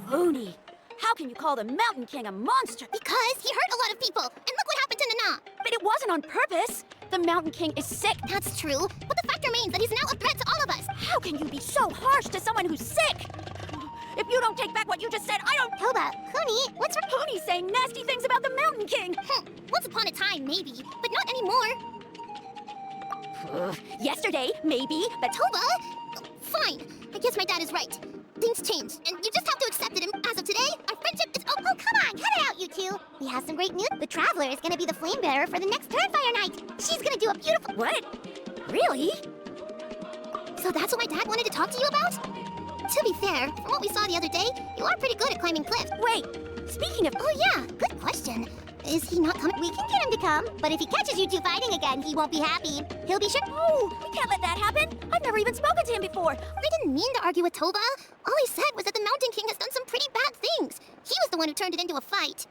Pony, how can you call the Mountain King a monster? Because he hurt a lot of people, and look what happened to Nana. But it wasn't on purpose. The Mountain King is sick. That's true, but the fact remains that he's now a threat to all of us. How can you be so harsh to someone who's sick? If you don't take back what you just said, I don't... Toba, Kuni, what's wrong? Pony's saying nasty things about the Mountain King. Once upon a time, maybe, but not anymore. Yesterday, maybe, but... Toba! Fine, I guess my dad is right. Things change, and you just have to accept it, and as of today, our friendship is... Oh, come on, cut it out, you two! We have some great news. The Traveler is gonna be the flame bearer for the next Turnfire night. She's gonna do a beautiful... What? Really? So that's what my dad wanted to talk to you about? To be fair, from what we saw the other day, you are pretty good at climbing cliffs. Wait, speaking of... Oh yeah, good question. Is he not coming? We can get him to come, but if he catches you two fighting again, he won't be happy. He'll be sure... Oh, we can't let that happen. I've never even spoken to him before. I didn't mean to argue with Toba. All he said was that the Mountain King has done some pretty bad things. He was the one who turned it into a fight.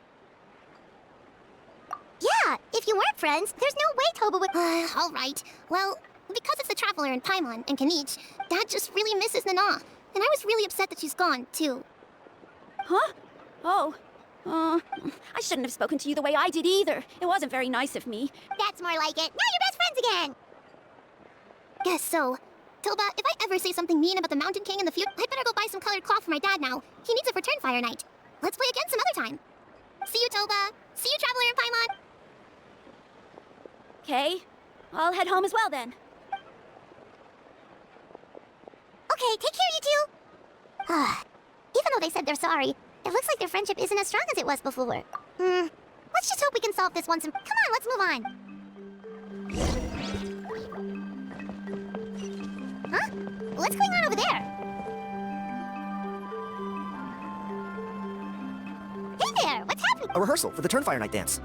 Yeah, if you weren't friends, there's no way Toba would... All right. Well, because it's the Traveler and Paimon and Kinich, Dad just really misses Nana. And I was really upset that she's gone, too. Huh? Oh. I shouldn't have spoken to you the way I did either. It wasn't very nice of me. That's more like it. Now you're best friends again! Guess so. Toba, if I ever say something mean about the Mountain King in the future, I'd better go buy some colored cloth for my dad now. He needs it for Turnfire night. Let's play again some other time. See you, Toba. See you, Traveler and Paimon. Okay. I'll head home as well then. Okay, take care, you two. Even though they said they're sorry, it looks like their friendship isn't as strong as it was before. Let's just hope we can solve this once and... Come on, let's move on. Huh? What's going on over there? Hey there, what's happening? A rehearsal for the Turnfire Night dance.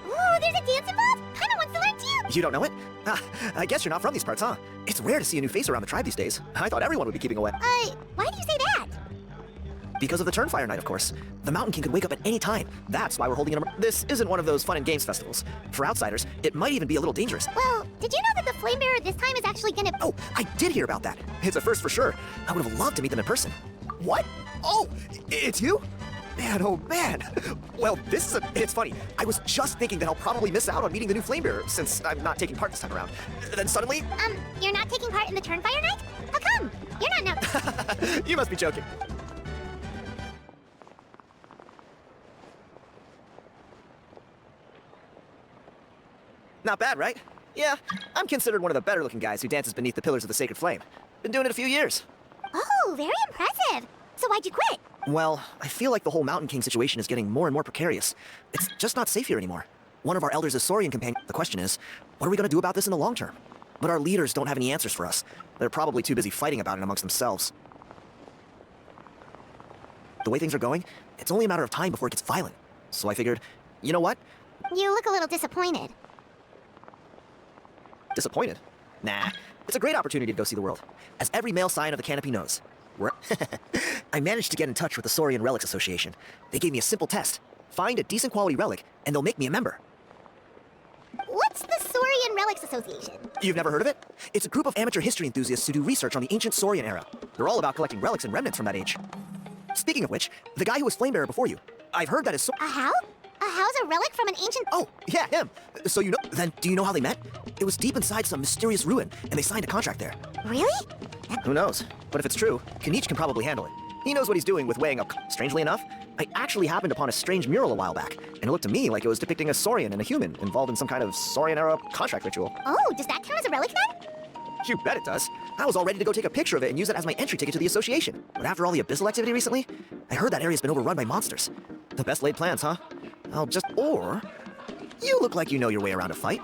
Ooh, there's a dance involved? Paimon wants to learn too. You don't know it? I guess you're not from these parts, huh? It's rare to see a new face around the tribe these days. I thought everyone would be keeping away. Why do you say that? Because of the Turnfire Night, of course. The Mountain King could wake up at any time. That's why we're holding it. This isn't one of those fun and games festivals. For outsiders, it might even be a little dangerous. Well, did you know that the Flame Bearer this time is actually gonna... Oh, I did hear about that. It's a first for sure. I would have loved to meet them in person. What? Oh, it's you? Man, oh man. Well, it's funny. I was just thinking that I'll probably miss out on meeting the new Flame Bearer since I'm not taking part this time around. Then suddenly... You're not taking part in the Turnfire night? How come? You're not now... You must be joking. Not bad, right? Yeah, I'm considered one of the better-looking guys who dances beneath the pillars of the Sacred Flame. Been doing it a few years. Oh, very impressive. So why'd you quit? Well, I feel like the whole Mountain King situation is getting more and more precarious. It's just not safe here anymore. One of our elders is Saurian companion. The question is, what are we going to do about this in the long term? But our leaders don't have any answers for us. They're probably too busy fighting about it amongst themselves. The way things are going, it's only a matter of time before it gets violent. So I figured, you know what? You look a little disappointed. Disappointed? Nah, it's a great opportunity to go see the world. As every male scion of the canopy knows. I managed to get in touch with the Saurian Relics Association. They gave me a simple test. Find a decent quality relic, and they'll make me a member. What's the Saurian Relics Association? You've never heard of it? It's a group of amateur history enthusiasts who do research on the ancient Saurian era. They're all about collecting relics and remnants from that age. Speaking of which, the guy who was Flamebearer before you, I've heard that his A how? A how's a relic from an ancient... Oh, yeah, him. So you know... Then, do you know how they met? It was deep inside some mysterious ruin, and they signed a contract there. Really? Who knows? But if it's true, Kinich can probably handle it. He knows what he's doing with weighing up. Strangely enough, I actually happened upon a strange mural a while back, and it looked to me like it was depicting a Saurian and a human involved in some kind of Saurian-era contract ritual. Oh, does that count as a relic then? You bet it does. I was all ready to go take a picture of it and use it as my entry ticket to the association. But after all the abyssal activity recently, I heard that area's been overrun by monsters. The best laid plans, huh? Or... You look like you know your way around a fight.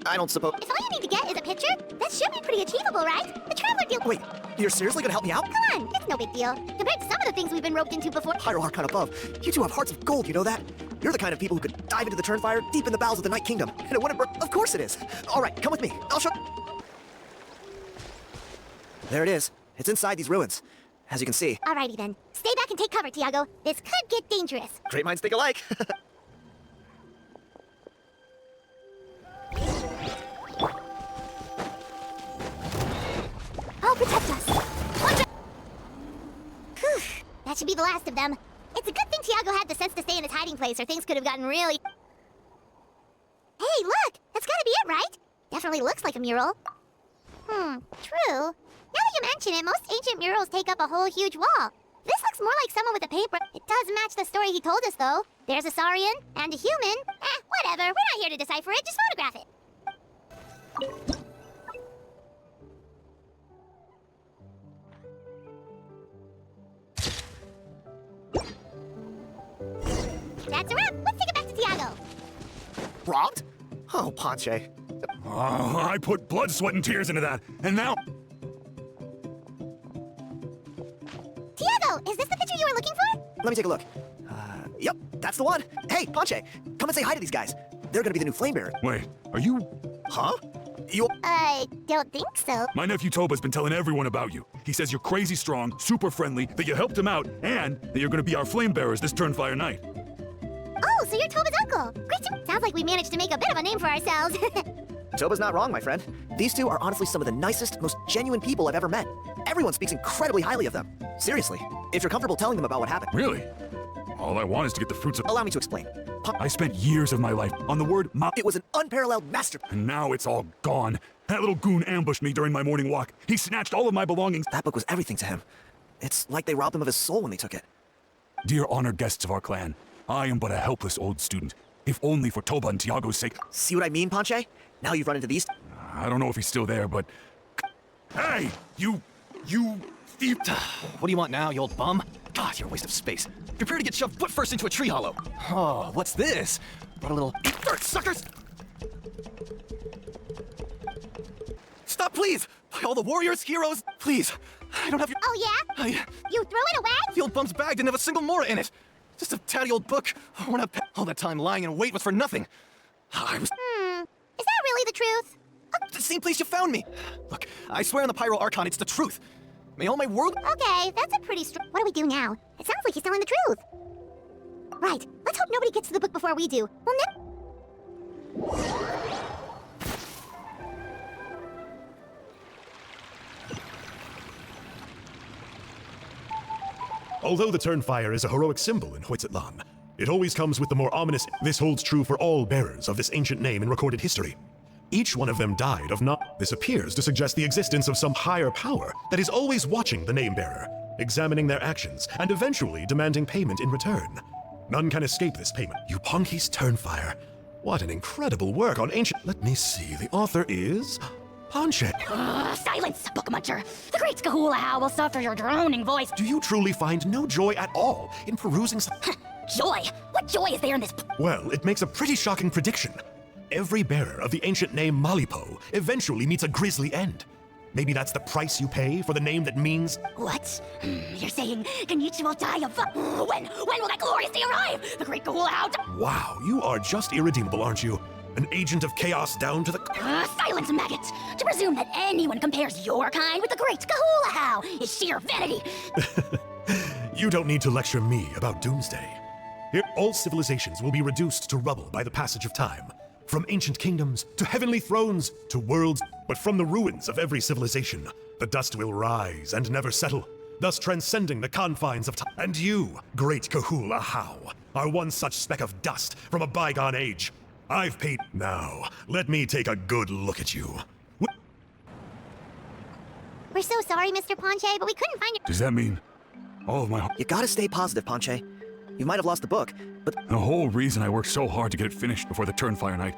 I don't suppose... If all you need to get is a picture, that should be pretty achievable, right? The Traveler deal... Wait, you're seriously gonna help me out? Come on, it's no big deal. Compared to some of the things we've been roped into before... Hierarch above. You two have hearts of gold, you know that? You're the kind of people who could dive into the Turnfire deep in the bowels of the Night Kingdom. And it wouldn't burn... Of course it is. All right, come with me. I'll show... There it is. It's inside these ruins. As you can see. Alrighty then. Stay back and take cover, Tiago. This could get dangerous. Great minds think alike. I'll protect us. Watch out! Whew. That That should be the last of them. It's a good thing Tiago had the sense to stay in his hiding place, or things could have gotten really... Hey, look! That's gotta be it, right? Definitely looks like a mural. True. Now that you mention it, most ancient murals take up a whole huge wall. This looks more like someone with a paper. It does match the story he told us, though. There's a Saurian and a human. Whatever. We're not here to decipher it. Just photograph it. That's a wrap. Let's take it back to Tiago. Robbed? Oh, Ponche. Oh, I put blood, sweat, and tears into that, and now... Tiago, is this the picture you were looking for? Let me take a look. Yep, that's the one. Hey, Ponche, come and say hi to these guys. They're gonna be the new flame bearer. Wait, are you... Huh? You... I don't think so. My nephew Toba's been telling everyone about you. He says you're crazy strong, super friendly, that you helped him out, and that you're gonna be our flame bearers this Turnfire night. Oh, so you're Toba's uncle. Great. Sounds like we managed to make a bit of a name for ourselves. Toba's not wrong, my friend. These two are honestly some of the nicest, most genuine people I've ever met. Everyone speaks incredibly highly of them. Seriously, if you're comfortable telling them about what happened. Really? All I want is to get the fruits of... Allow me to explain. I spent years of my life on the word It was an unparalleled masterpiece. and now it's all gone. That little goon ambushed me during my morning walk. He snatched all of my belongings. That book was everything to him. It's like they robbed him of his soul when they took it. Dear honored guests of our clan, I am but a helpless old student. If only for Toba and Tiago's sake. See what I mean, Ponche? Now you've run into these... I don't know if he's still there, but... Hey! You thief! What do you want now, you old bum? God, you're a waste of space. Prepare to get shoved foot first into a tree hollow. Oh, what's this? Brought a little... Dirt, suckers! Stop, please! By all the warriors, heroes, please. I don't have your... Oh, yeah? You threw it away? The old bum's bag didn't have a single mora in it. Just a tatty old book. Worn out. All that time lying in wait was for nothing. I was... Is that really the truth? The same place you found me. Look, I swear on the Pyro Archon, it's the truth. May all my world... Okay, that's a pretty What do we do now? It sounds like he's telling the truth. Right, let's hope nobody gets to the book before we do. Well, Although the Turnfire is a heroic symbol in Hoytzatlan, it always comes with the more ominous. This holds true for all bearers of this ancient name in recorded history. Each one of them died of not. This appears to suggest the existence of some higher power that is always watching the name bearer, examining their actions, and eventually demanding payment in return. None can escape this payment. Yupanki's Turnfire. What an incredible work on ancient... Let me see, the author is... Ponche. Silence, book muncher! The great Kahula will suffer your droning voice. Do you truly find no joy at all in perusing some... Joy? What joy is there in this? Well, it makes a pretty shocking prediction. Every bearer of the ancient name Malipo eventually meets a grisly end. Maybe that's the price you pay for the name that means... What? You're saying Kinichi will die of... When will that glorious day arrive? The great Kahula... Wow, you are just irredeemable, aren't you? An agent of chaos down to the... Silence, maggot! To presume that anyone compares your kind with the great Kahula is sheer vanity. You don't need to lecture me about doomsday. Here, all civilizations will be reduced to rubble by the passage of time. From ancient kingdoms, to heavenly thrones, to worlds, but from the ruins of every civilization, the dust will rise and never settle, thus transcending the confines of time. And you, great Kahula How, are one such speck of dust from a bygone age. I've paid... Now, let me take a good look at you. We're so sorry, Mr. Ponche, but we couldn't find your... Does that mean all of my... You gotta stay positive, Ponche. You might have lost the book, but... The whole reason I worked so hard to get it finished before the Turnfire night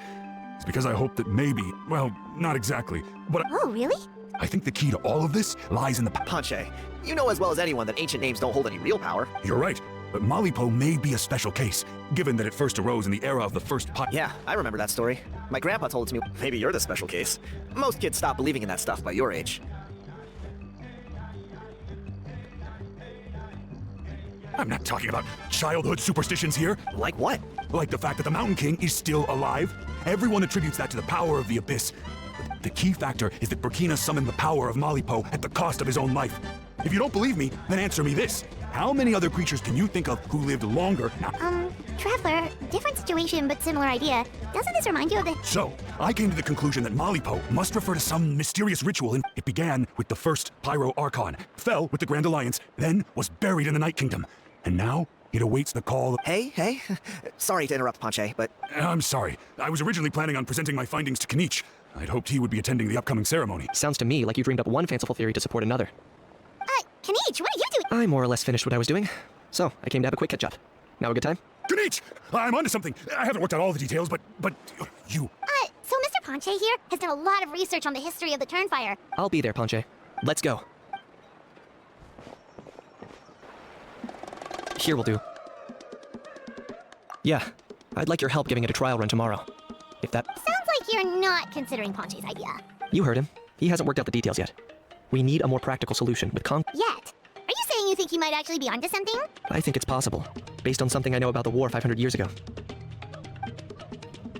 is because I hoped that maybe... Well, not exactly, but Oh, really? I think the key to all of this lies in the... Ponche, you know as well as anyone that ancient names don't hold any real power. You're right, but Malipo may be a special case, given that it first arose in the era of the first Yeah, I remember that story. My grandpa told it to me. Maybe you're the special case. Most kids stop believing in that stuff by your age. I'm not talking about childhood superstitions here. Like what? Like the fact that the Mountain King is still alive. Everyone attributes that to the power of the Abyss. But the key factor is that Burkina summoned the power of Malipo at the cost of his own life. If you don't believe me, then answer me this. How many other creatures can you think of who lived longer now? Traveler, different situation but similar idea. Doesn't this remind you of the... So, I came to the conclusion that Malipo must refer to some mysterious ritual, and it began with the first Pyro Archon, fell with the Grand Alliance, then was buried in the Night Kingdom, and now it awaits the call of... Hey. Sorry to interrupt, Ponche, but I'm sorry. I was originally planning on presenting my findings to Kinich. I'd hoped he would be attending the upcoming ceremony. Sounds to me like you dreamed up one fanciful theory to support another. Kinich, what are you doing? I more or less finished what I was doing, so I came to have a quick catch-up. Now a good time? Kinich! I'm onto something. I haven't worked out all the details, but you... So Mr. Ponche here has done a lot of research on the history of the Turnfire. I'll be there, Ponche. Let's go. Here will do. Yeah, I'd like your help giving it a trial run tomorrow. If that... Sounds like you're not considering Ponche's idea. You heard him. He hasn't worked out the details yet. We need a more practical solution with Yet? Are you saying you think he might actually be onto something? I think it's possible, based on something I know about the war 500 years ago.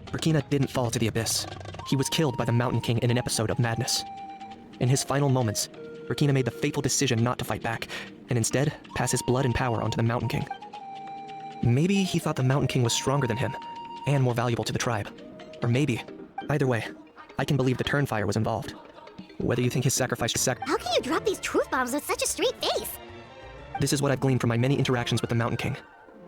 Burkina didn't fall to the abyss. He was killed by the Mountain King in an episode of madness. In his final moments, Burkina made the fateful decision not to fight back, and instead pass his blood and power onto the Mountain King. Maybe he thought the Mountain King was stronger than him, and more valuable to the tribe. Or maybe, either way, I can believe the Turnfire was involved. Whether you think his sacrifice How can you drop these truth bombs with such a straight face? This is what I've gleaned from my many interactions with the Mountain King.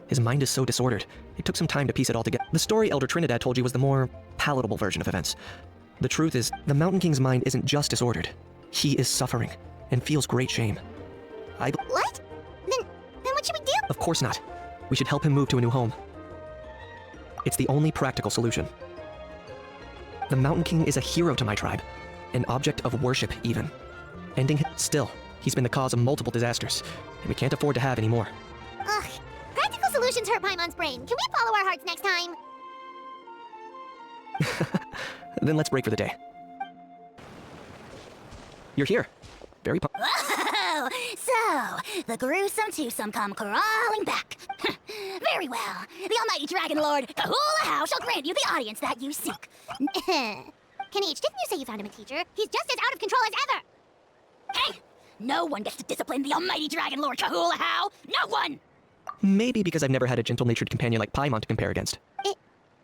His mind is so disordered, it took some time to piece it all together. The story Elder Trinidad told you was the more palatable version of events. The truth is, the Mountain King's mind isn't just disordered. He is suffering, and feels great shame. What? Then what should we do? Of course not. We should help him move to a new home. It's the only practical solution. The Mountain King is a hero to my tribe, an object of worship even. Ending him, still, he's been the cause of multiple disasters, and we can't afford to have any more. Ugh. Practical solutions hurt Paimon's brain. Can we follow our hearts next time? Then let's break for the day. You're here. Very Oh, so the gruesome twosome come crawling back. Very well. The almighty Dragon Lord Kahula How shall grant you the audience that you seek. Kinich, didn't you say you found him a teacher? He's just as out of control as ever! Hey! No one gets to discipline the almighty Dragon Lord Kahula How! No one! Maybe because I've never had a gentle-natured companion like Paimon to compare against. Is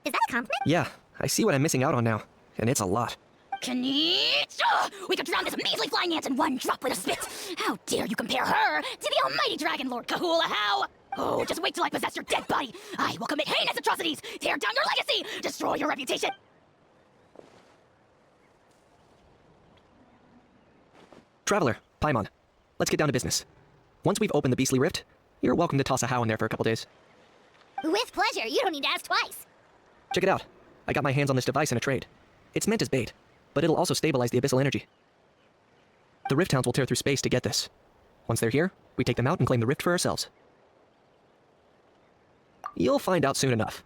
that a compliment? Yeah, I see what I'm missing out on now, and it's a lot. Kinich! Oh, we could drown this measly flying ant in one drop with a spit! How dare you compare her to the almighty Dragon Lord Kahula How! Oh, just wait till I possess your dead body! I will commit heinous atrocities, tear down your legacy, destroy your reputation! Traveler, Paimon, let's get down to business. Once we've opened the Beastly Rift, you're welcome to toss a How in there for a couple days. With pleasure. You don't need to ask twice. Check it out. I got my hands on this device in a trade. It's meant as bait, but it'll also stabilize the abyssal energy. The Rift Hounds will tear through space to get this. Once they're here, we take them out and claim the Rift for ourselves. You'll find out soon enough.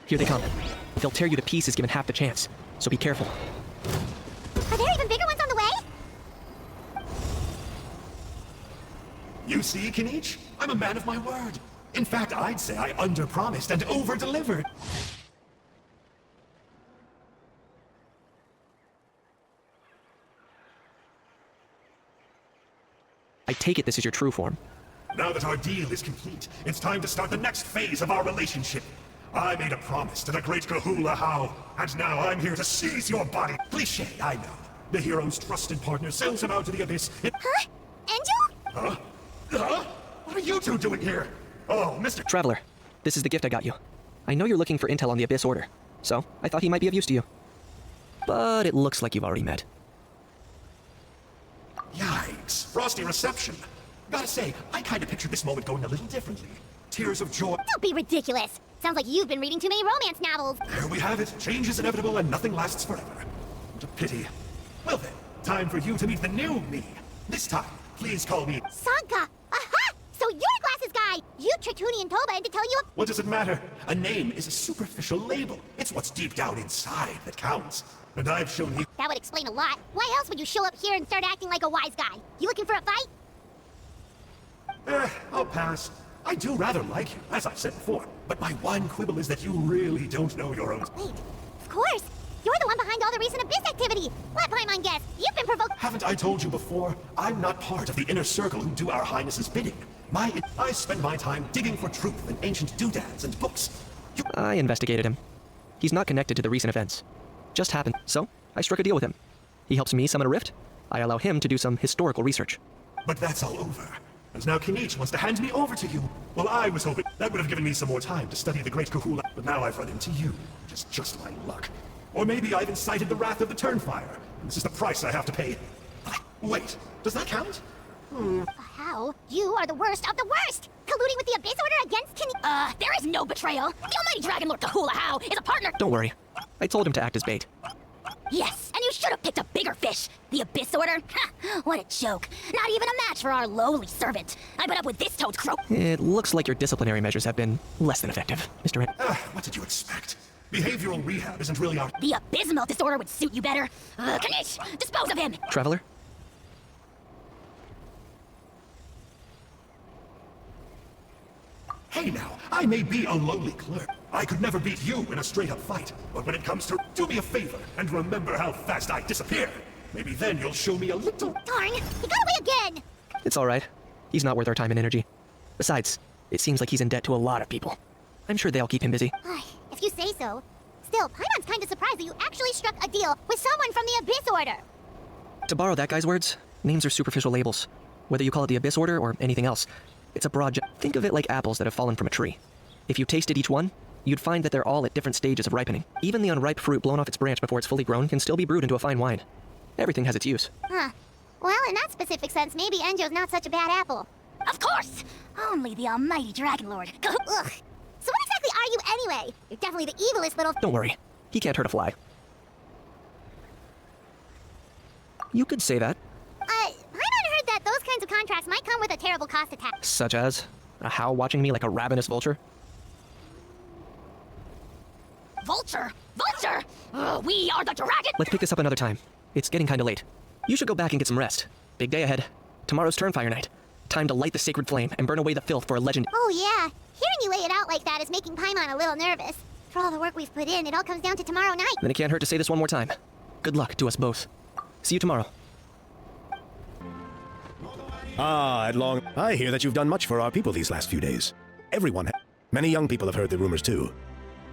Here they come. They'll tear you to pieces given half the chance, so be careful. Are there even bigger ones on the way? You see, Kinich? I'm a man of my word. In fact, I'd say I under-promised and over-delivered. I take it this is your true form. Now that our deal is complete, it's time to start the next phase of our relationship. I made a promise to the great Kahula How, and now I'm here to seize your body. Cliché, I know. The hero's trusted partner sells him out to the abyss. Huh? Angel? Huh? Huh? What are you two doing here? Oh, Mr. Traveler, this is the gift I got you. I know you're looking for intel on the Abyss Order, so I thought he might be of use to you. But it looks like you've already met. Yikes. Frosty reception. Gotta say, I kinda pictured this moment going a little differently. Tears of joy. Don't be ridiculous. Sounds like you've been reading too many romance novels. There we have it. Change is inevitable and nothing lasts forever. What a pity. Well then, time for you to meet the new me. This time, please call me... Sanka! Aha! So you're a glasses guy! You tricked Huni and Toba into telling you a... What does it matter? A name is a superficial label. It's what's deep down inside that counts. And I've shown you... That would explain a lot. Why else would you show up here and start acting like a wise guy? You looking for a fight? I'll pass. I do rather like you, as I've said before. But my one quibble is that you really don't know your own... Wait, of course! You're the one behind all the recent Abyss activity! Let Paimon guess! You've been provoked... Haven't I told you before? I'm not part of the inner circle who do our Highness's bidding. I spend my time digging for truth in ancient doodads and books. I investigated him. He's not connected to the recent events. Just happened, so I struck a deal with him. He helps me summon a rift. I allow him to do some historical research. But that's all over. And now Kinich wants to hand me over to you. Well, I was hoping that would have given me some more time to study the great Kahula, but now I've run into you. Just my luck. Or maybe I've incited the wrath of the Turnfire, and this is the price I have to pay. Wait, does that count? How? You are the worst of the worst! Colluding with the Abyss Order against Kinich. There is no betrayal. The almighty Dragon Lord Kahula How is a partner. Don't worry. I told him to act as bait. Yes, and you should have picked a bigger fish. The Abyss Order? Ha, what a joke. Not even a match for our lowly servant. I put up with this toad's croak. It looks like your disciplinary measures have been less than effective, Mr. What did you expect? Behavioral rehab isn't really our... The abysmal disorder would suit you better. Kinich, dispose of him. Traveler? Hey now, I may be a lowly clerk. I could never beat you in a straight-up fight. But when it comes to... Do me a favor and remember how fast I disappear. Maybe then you'll show me a little... Darn, he got away again! It's all right. He's not worth our time and energy. Besides, it seems like he's in debt to a lot of people. I'm sure they'll keep him busy. If you say so. Still, Paimon's kinda surprised that you actually struck a deal with someone from the Abyss Order. To borrow that guy's words, names are superficial labels. Whether you call it the Abyss Order or anything else, it's a broad... Think of it like apples that have fallen from a tree. If you tasted each one, you'd find that they're all at different stages of ripening. Even the unripe fruit blown off its branch before it's fully grown can still be brewed into a fine wine. Everything has its use. Well, in that specific sense, maybe Enjo's not such a bad apple. Of course! Only the almighty Dragon Lord. Ugh. So what exactly are you anyway? You're definitely the evilest little... Don't worry. He can't hurt a fly. You could say that. Paimon heard that those kinds of contracts might come with a terrible cost attached. Such as a How watching me like a ravenous vulture. Vulture? Vulture? We are the dragon! Let's pick this up another time. It's getting kinda late. You should go back and get some rest. Big day ahead. Tomorrow's Turnfire night. Time to light the sacred flame and burn away the filth for a legend. Oh yeah, hearing you lay it out like that is making Paimon a little nervous. For all the work we've put in, it all comes down to tomorrow night. Then it can't hurt to say this one more time. Good luck to us both. See you tomorrow. Edlong. I hear that you've done much for our people these last few days. Many young people have heard the rumors too.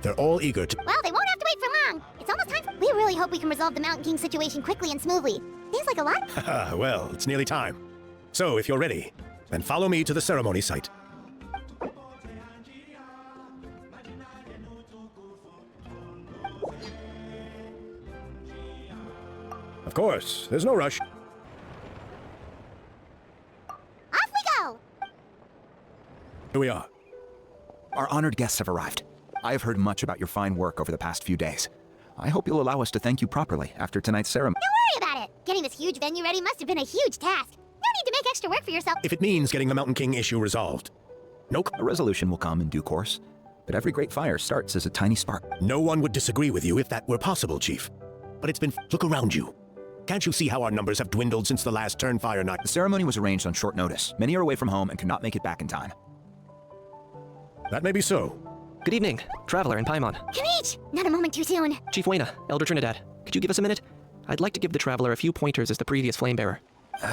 They're all eager to... Well, they won't have to wait for long. It's almost time for... We really hope we can resolve the Mountain King situation quickly and smoothly. Seems like a lot. Well, it's nearly time. So, if you're ready, then follow me to the ceremony site. Of course, there's no rush. Off we go! Here we are. Our honored guests have arrived. I have heard much about your fine work over the past few days. I hope you'll allow us to thank you properly after tonight's ceremony. Don't worry about it. Getting this huge venue ready must have been a huge task. No need to make extra work for yourself. If it means getting the Mountain King issue resolved. Nope. A resolution will come in due course, but every great fire starts as a tiny spark. No one would disagree with you if that were possible, Chief. But it's been... Look around you. Can't you see how our numbers have dwindled since the last Turnfire night? The ceremony was arranged on short notice. Many are away from home and could not make it back in time. That may be so. Good evening, Traveler and Paimon. Kinich! Not a moment too soon. Chief Wayna, Elder Trinidad. Could you give us a minute? I'd like to give the Traveler a few pointers as the previous Flamebearer.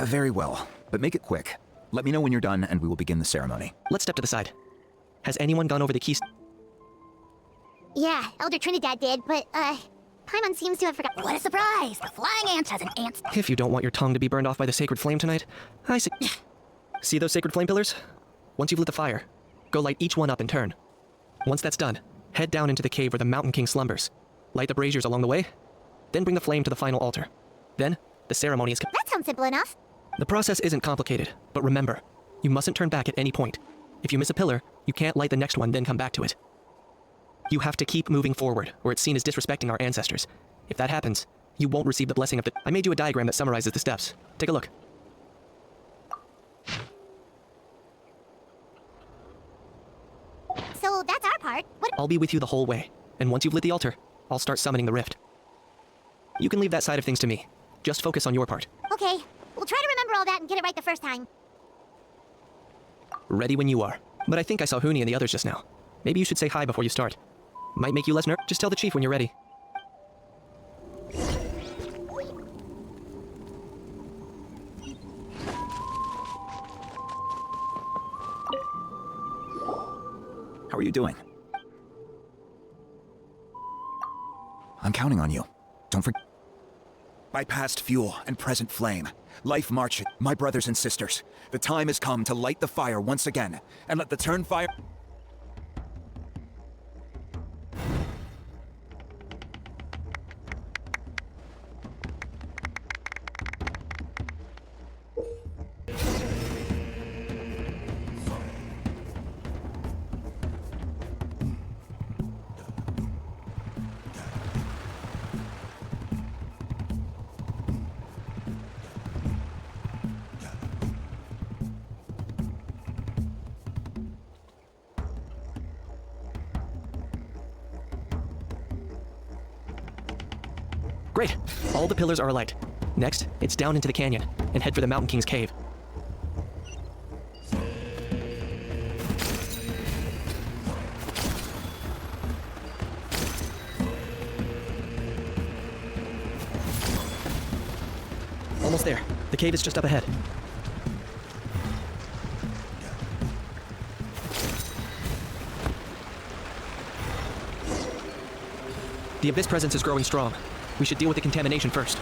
Very well, but make it quick. Let me know when you're done and we will begin the ceremony. Let's step to the side. Has anyone gone over the keys? Yeah, Elder Trinidad did, but, Paimon seems to have forgotten. What a surprise! The flying ant has an ant. If you don't want your tongue to be burned off by the sacred flame tonight, I see. See those sacred flame pillars? Once you've lit the fire, go light each one up in turn. Once that's done, head down into the cave where the Mountain King slumbers. Light the braziers along the way, then bring the flame to the final altar. Then, the ceremony is That sounds simple enough. The process isn't complicated, but remember, you mustn't turn back at any point. If you miss a pillar, you can't light the next one, then come back to it. You have to keep moving forward, or it's seen as disrespecting our ancestors. If that happens, you won't receive the blessing of the... I made you a diagram that summarizes the steps. Take a look. So that's our part. What? I'll be with you the whole way, and once you've lit the altar, I'll start summoning the rift. You can leave that side of things to me. Just focus on your part. Okay, we'll try to remember all that and get it right the first time. Ready when you are. But I think I saw Huni and the others just now. Maybe you should say hi before you start. Might make you less nervous. Just tell the chief when you're ready. How are you doing? I'm counting on you. Don't forget. My past fuel and present flame. Life marching, my brothers and sisters. The time has come to light the fire once again, and let the turn fire... Great! All the pillars are alight. Next, it's down into the canyon, and head for the Mountain King's cave. Almost there. The cave is just up ahead. The Abyss presence is growing strong. We should deal with the contamination first.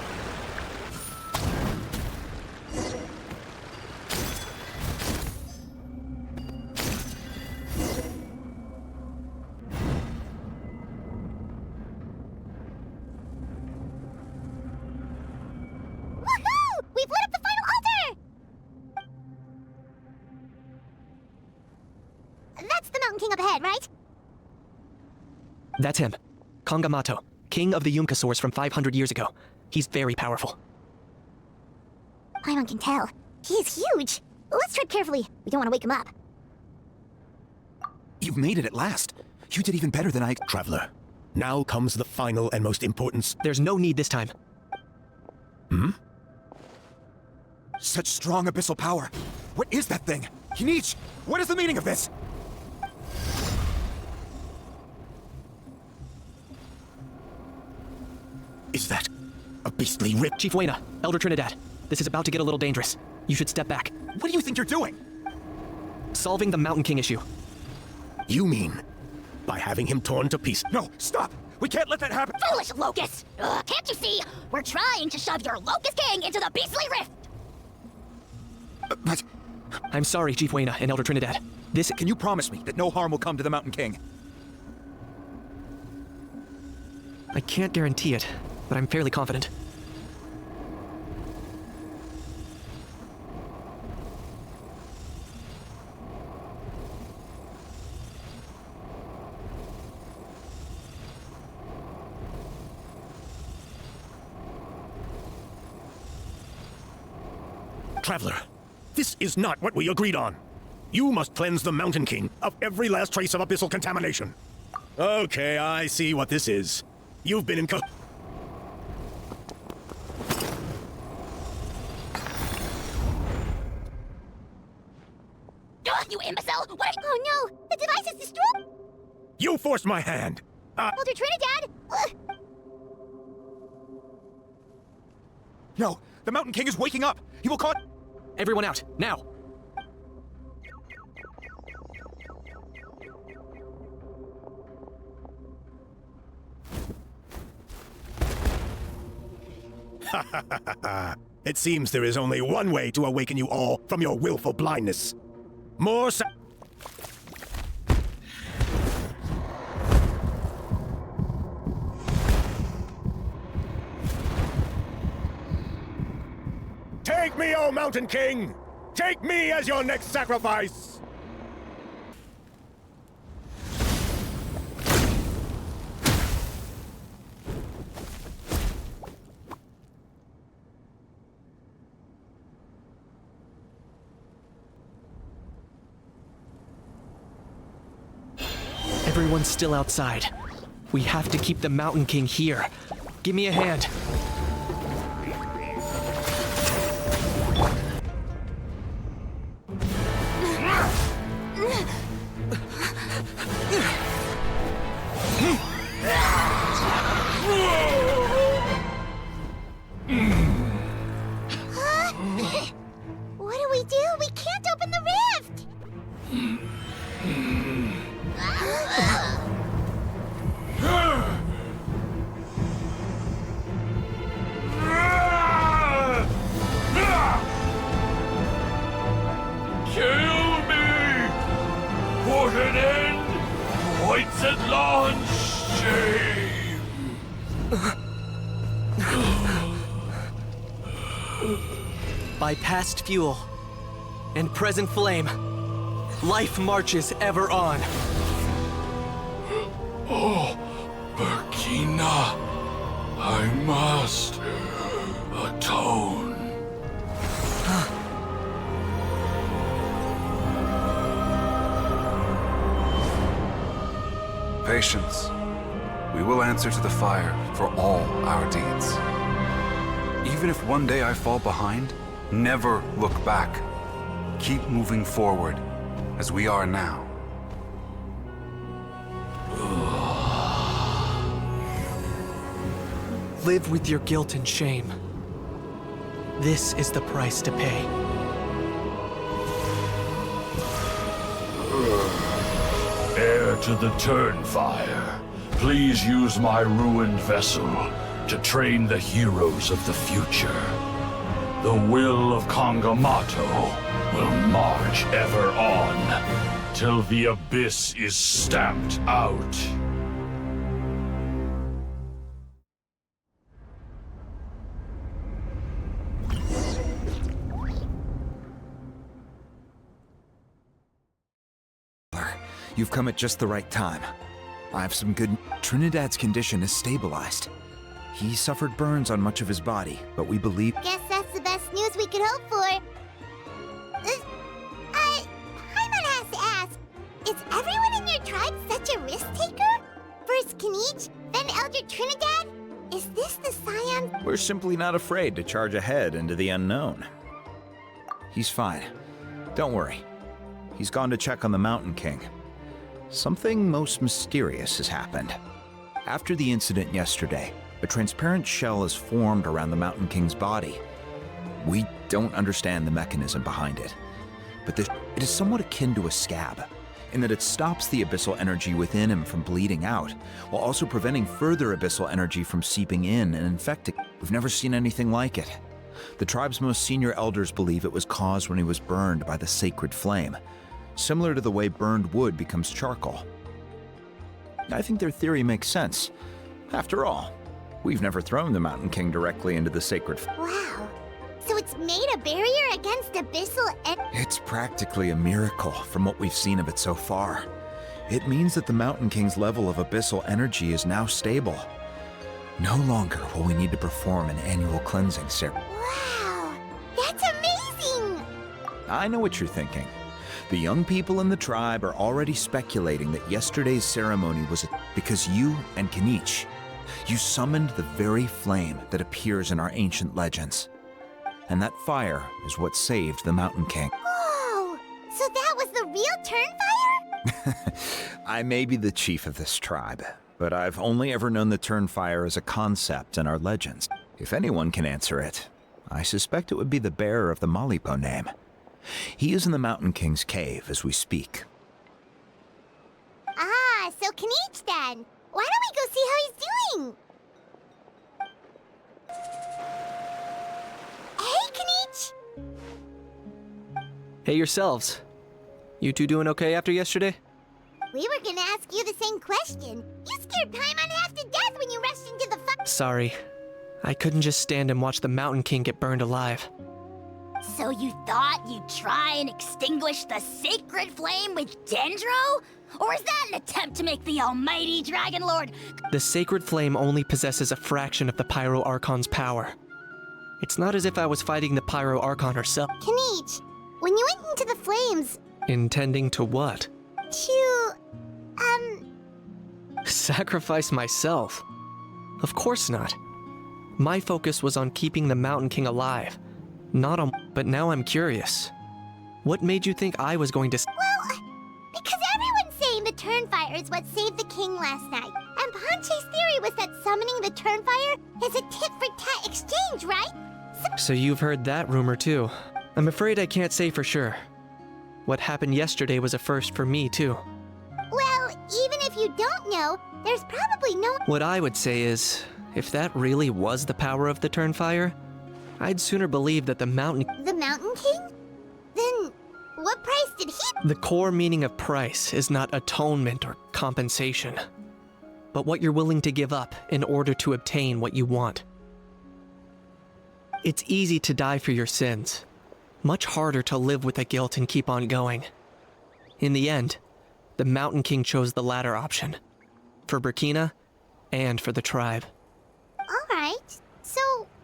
Woohoo! We've lit up the final altar! That's the Mountain King up ahead, right? That's him. Kangamato, king of the Yumkasaurs from 500 years ago. He's very powerful. Paimon can tell. He is huge. Let's tread carefully. We don't want to wake him up. You've made it at last. You did even better than I... Traveler, now comes the final and most important... There's no need this time. Such strong abyssal power. What is that thing? Kinich, what is the meaning of this? Is that a beastly rip? Chief Wayna, Elder Trinidad, this is about to get a little dangerous. You should step back. What do you think you're doing? Solving the Mountain King issue. You mean by having him torn to pieces? No, stop! We can't let that happen! Foolish Locust! Can't you see? We're trying to shove your Locust King into the beastly rift! But... I'm sorry, Chief Wayna and Elder Trinidad. This... Can you promise me that no harm will come to the Mountain King? I can't guarantee it, but I'm fairly confident. Traveler, this is not what we agreed on. You must cleanse the Mountain King of every last trace of abyssal contamination. Okay, I see what this is. You've been in You imbecile! What? Oh no! The device is destroyed! You forced my hand! Elder Trinidad! No, the Mountain King is waking up! He will caught... Everyone out, now! It seems there is only one way to awaken you all from your willful blindness. More Take me, O Mountain King! Take me as your next sacrifice! Everyone's still outside. We have to keep the Mountain King here. Give me a hand. What do? We can't open the rift! By past fuel and present flame, life marches ever on. Oh, Burkina, I must atone. Patience. We will answer to the fire for all our deeds. Even if one day I fall behind, never look back. Keep moving forward, as we are now. Live with your guilt and shame. This is the price to pay. Heir to the Turnfire, please use my ruined vessel to train the heroes of the future. The will of Kangamato will march ever on, till the abyss is stamped out. You've come at just the right time. I have some good... Trinidad's condition is stabilized. He suffered burns on much of his body, but we believe... Guess that's the best news we could hope for. Paimon has to ask, is everyone in your tribe such a risk-taker? First Kinich, then Elder Trinidad? Is this the Scion? We're simply not afraid to charge ahead into the unknown. He's fine. Don't worry. He's gone to check on the Mountain King. Something most mysterious has happened. After the incident yesterday, a transparent shell is formed around the Mountain King's body. We don't understand the mechanism behind it, but it is somewhat akin to a scab, in that it stops the abyssal energy within him from bleeding out, while also preventing further abyssal energy from seeping in and infecting. We've never seen anything like it. The tribe's most senior elders believe it was caused when he was burned by the sacred flame, similar to the way burned wood becomes charcoal. I think their theory makes sense. After all, we've never thrown the Mountain King directly into the sacred Wow. So it's made a barrier against abyssal It's practically a miracle from what we've seen of it so far. It means that the Mountain King's level of abyssal energy is now stable. No longer will we need to perform an annual cleansing ceremony. Wow! That's amazing! I know what you're thinking. The young people in the tribe are already speculating that yesterday's ceremony was because you and Kinich, you summoned the very flame that appears in our ancient legends. And that fire is what saved the Mountain King. Whoa! So that was the real Turnfire? I may be the chief of this tribe, but I've only ever known the Turnfire as a concept in our legends. If anyone can answer it, I suspect it would be the bearer of the Malipo name. He is in the Mountain King's cave as we speak. Ah, so Kinich then. Why don't we go see how he's doing? Hey, Kinich! Hey yourselves. You two doing okay after yesterday? We were gonna ask you the same question. You scared Paimon half to death when you rushed into the Sorry. I couldn't just stand and watch the Mountain King get burned alive. So you thought you'd try and extinguish the sacred flame with Dendro? Or is that an attempt to make the almighty Dragon Lord... The sacred flame only possesses a fraction of the Pyro Archon's power. It's not as if I was fighting the Pyro Archon herself. Kinich, when you went into the flames... Intending to what? To... Sacrifice myself? Of course not. My focus was on keeping the Mountain King alive. Not on... But now I'm curious. What made you think I was going to... Well, because everyone's saying the Turnfire is what saved the king last night. And Ponche's theory was that summoning the Turnfire is a tit-for-tat exchange, right? So you've heard that rumor too. I'm afraid I can't say for sure. What happened yesterday was a first for me too. Well, even if you don't know, there's probably no... What I would say is, if that really was the power of the Turnfire, I'd sooner believe that the Mountain... The Mountain King? Then, what price did he... The core meaning of price is not atonement or compensation, but what you're willing to give up in order to obtain what you want. It's easy to die for your sins. Much harder to live with the guilt and keep on going. In the end, the Mountain King chose the latter option. For Burkina, and for the tribe. Alright, so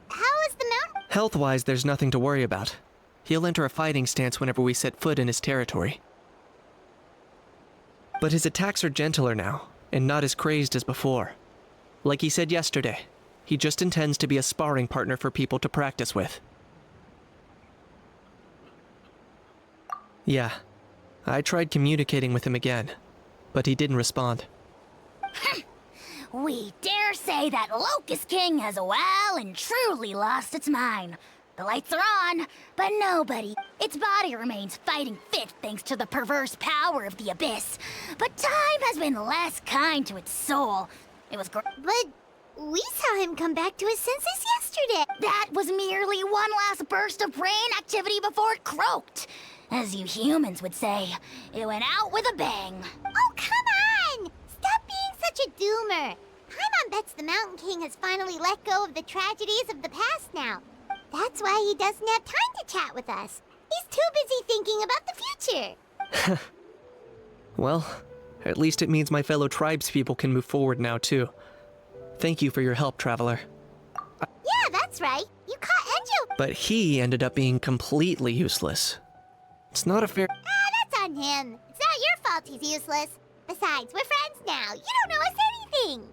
how is the mountain? Health-wise, there's nothing to worry about. He'll enter a fighting stance whenever we set foot in his territory. But his attacks are gentler now, and not as crazed as before. Like he said yesterday, he just intends to be a sparring partner for people to practice with. Yeah, I tried communicating with him again, but he didn't respond. We dare say that Locust King has well and truly lost its mind. The lights are on, but nobody. Its body remains fighting fit thanks to the perverse power of the Abyss. But time has been less kind to its soul. It was But we saw him come back to his senses yesterday. That was merely one last burst of brain activity before it croaked. As you humans would say, it went out with a bang. Oh, come on! Stop being such a doomer. Paimon bets the Mountain King has finally let go of the tragedies of the past now. That's why he doesn't have time to chat with us. He's too busy thinking about the future. Well, at least it means my fellow tribespeople can move forward now, too. Thank you for your help, Traveler. Yeah, that's right. You caught Enjo. But he ended up being completely useless. It's not a fair... That's on him. It's not your fault he's useless. Besides, we're friends now. You don't know us anything.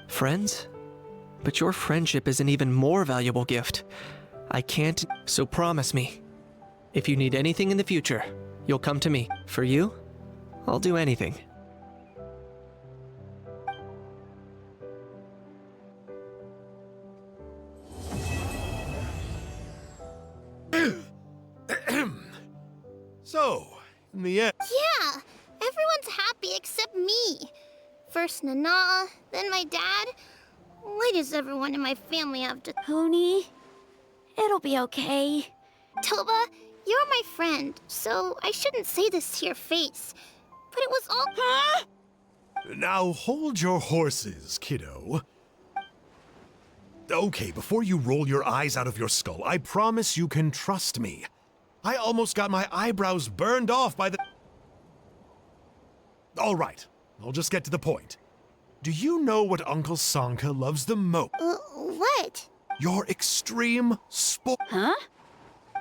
Friends? But your friendship is an even more valuable gift. I can't... So promise me. If you need anything in the future, you'll come to me. For you, I'll do anything. So, in the end... Yeah, everyone's happy except me. First Nana, then my dad. Why does everyone in my family have to... Pony, it'll be okay. Toba, you're my friend, so I shouldn't say this to your face. But it was all... Huh? Now hold your horses, kiddo. Okay, before you roll your eyes out of your skull, I promise you can trust me. I almost got my eyebrows burned off by the... All right, I'll just get to the point. Do you know what Uncle Sanka loves the most? What? Your extreme sport. Huh?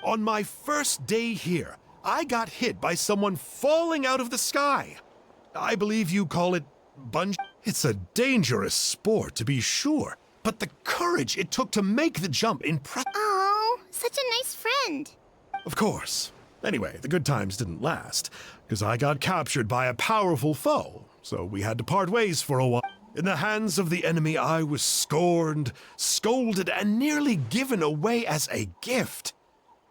On my first day here, I got hit by someone falling out of the sky. I believe you call it bungee. It's a dangerous sport, to be sure, but the courage it took to make the jump Oh, such a nice friend. Of course. Anyway, the good times didn't last, because I got captured by a powerful foe, so we had to part ways for a while. In the hands of the enemy, I was scorned, scolded, and nearly given away as a gift.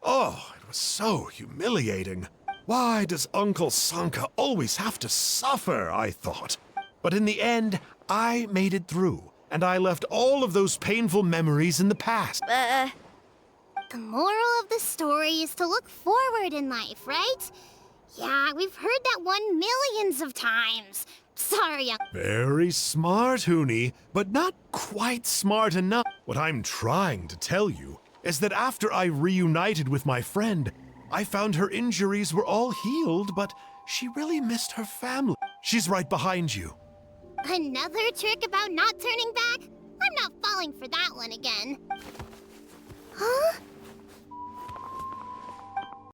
Oh, it was so humiliating. Why does Uncle Sanka always have to suffer, I thought. But in the end, I made it through, and I left all of those painful memories in the past. The moral of the story is to look forward in life, right? Yeah, we've heard that one millions of times. Sorry, Very smart, Hoonie, but not quite smart enough. What I'm trying to tell you is that after I reunited with my friend, I found her injuries were all healed, but she really missed her family. She's right behind you. Another trick about not turning back? I'm not falling for that one again. Huh?